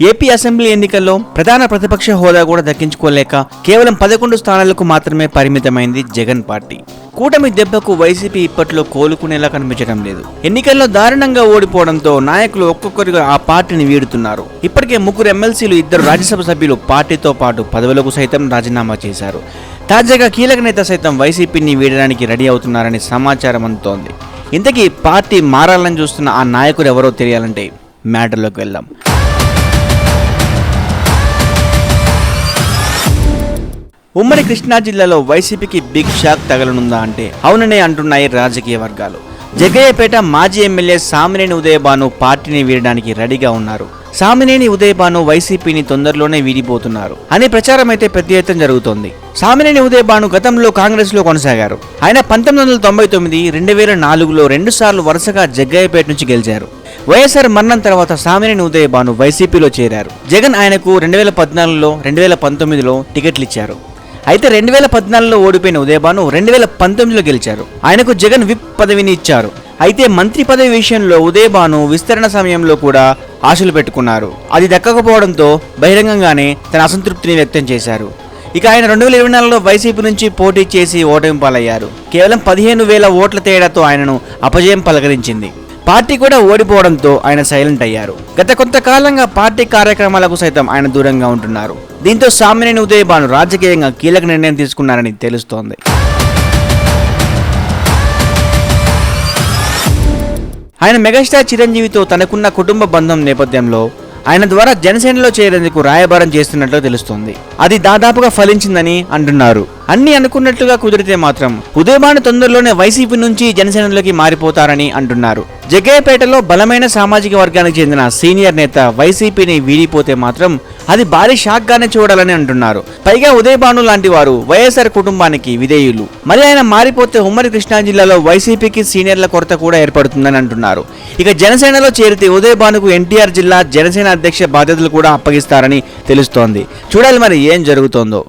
AP assembly ఎన్నికల్లో ప్రధాన ప్రతిపక్ష హోదా కూడా దక్కించుకోలేక కేవలం 11 స్థానాలకు మాత్రమే పరిమితమైంది జగన్ పార్టీ. కూటమి దెబ్బకు వైసీపీ ఇప్పట్లో కోలుకునేలా కనిపించడం లేదు. ఎన్నికల్లో దారుణంగా ఓడిపోవడంతో నాయకులు ఒక్కొక్కరిగా ఆ పార్టీని వీడుతున్నారు. ఇప్పటికే 3 ఎమ్మెల్సీలు, 2 రాజ్యసభ సభ్యులు పార్టీతో పాటు పదవులకు సైతం రాజీనామా చేశారు. తాజాగా కీలక నేత సైతం వైసీపీని వీడడానికి రెడీ అవుతున్నారని సమాచారం అందుతోంది. ఇంతకీ పార్టీ మారాలని చూస్తున్న ఆ నాయకుడు ఎవరో తెలియాలంటే మ్యాటర్లోకి వెళ్దాం. ఉమ్మడి కృష్ణా జిల్లాలో వైసీపీకి బిగ్ షాక్ తగలనుందా అంటే అవుననే అంటున్నాయి రాజకీయ వర్గాలు. జగ్గయ్యపేట మాజీ ఎమ్మెల్యే సామినేని ఉదయభాను పార్టీని వీడడానికి రెడీగా ఉన్నారు. సామినేని ఉదయభాను వైసీపీని తొందరలోనే వీడిపోతున్నారు అనే ప్రచారం అయితే పెద్ద ఎత్తున జరుగుతోంది. సామినేని ఉదయభాను గతంలో కాంగ్రెస్ లో కొనసాగారు. ఆయన 1999, 2004లో 2 సార్లు వరుసగా జగ్గయ్యపేట నుంచి గెలిచారు. వైఎస్ఆర్ మరణం తర్వాత సామినేని ఉదయభాను వైసీపీలో చేరారు. జగన్ ఆయనకు 2014లో, 2019లో టికెట్లు ఇచ్చారు. అయితే 2014లో ఓడిపోయిన ఉదయభాను 2019లో గెలిచారు. ఆయనకు జగన్ విప్ పదవిని ఇచ్చారు. అయితే మంత్రి పదవి విషయంలో ఉదయభాను విస్తరణ సమయంలో కూడా ఆశలు పెట్టుకున్నారు. అది దక్కకపోవడంతో బహిరంగంగానే తన అసంతృప్తిని వ్యక్తం చేశారు. ఇక ఆయన 2024లో వైసీపీ నుంచి పోటీ చేసి ఓటమి పాలయ్యారు. కేవలం 15,000 ఓట్ల తేడాతో ఆయనను అపజయం పలకరించింది. పార్టీ కూడా ఓడిపోవడంతో ఆయన సైలెంట్ అయ్యారు. గత కొంతకాలంగా పార్టీ కార్యక్రమాలకు సైతం ఆయన దూరంగా ఉంటున్నారు. దీంతో సామినేని ఉదయభాను రాజకీయంగా కీలక నిర్ణయం తీసుకున్నారని తెలుస్తోంది. ఆయన మెగాస్టార్ చిరంజీవితో తనకున్న కుటుంబ బంధం నేపథ్యంలో ఆయన ద్వారా జనసేనలో చేరేందుకు రాయబారం చేస్తున్నట్లు తెలుస్తోంది. అది దాదాపుగా ఫలించిందని అంటున్నారు. అన్ని అనుకున్నట్లుగా కుదిరితే మాత్రం ఉదయభాను తొందరలోనే వైసీపీ నుంచి జనసేనలోకి మారిపోతారని అంటున్నారు. జగ్గయ్యపేటలో బలమైన సామాజిక వర్గానికి చెందిన సీనియర్ నేత వైసీపీని వీడిపోతే మాత్రం అది భారీ షాక్ గానే చూడాలని అంటున్నారు. పైగా ఉదయభాను లాంటి వారు వైఎస్ఆర్ కుటుంబానికి విధేయులు. మరి ఆయన మారిపోతే ఉమ్మడి కృష్ణా జిల్లాలో వైసీపీకి సీనియర్ల కొరత కూడా ఏర్పడుతుందని అంటున్నారు. ఇక జనసేనలో చేరితే ఉదయభానుకు ఎన్టీఆర్ జిల్లా జనసేన అధ్యక్ష బాధ్యతలు కూడా అప్పగిస్తారని తెలుస్తోంది. చూడాలి మరి ఏం జరుగుతోందో.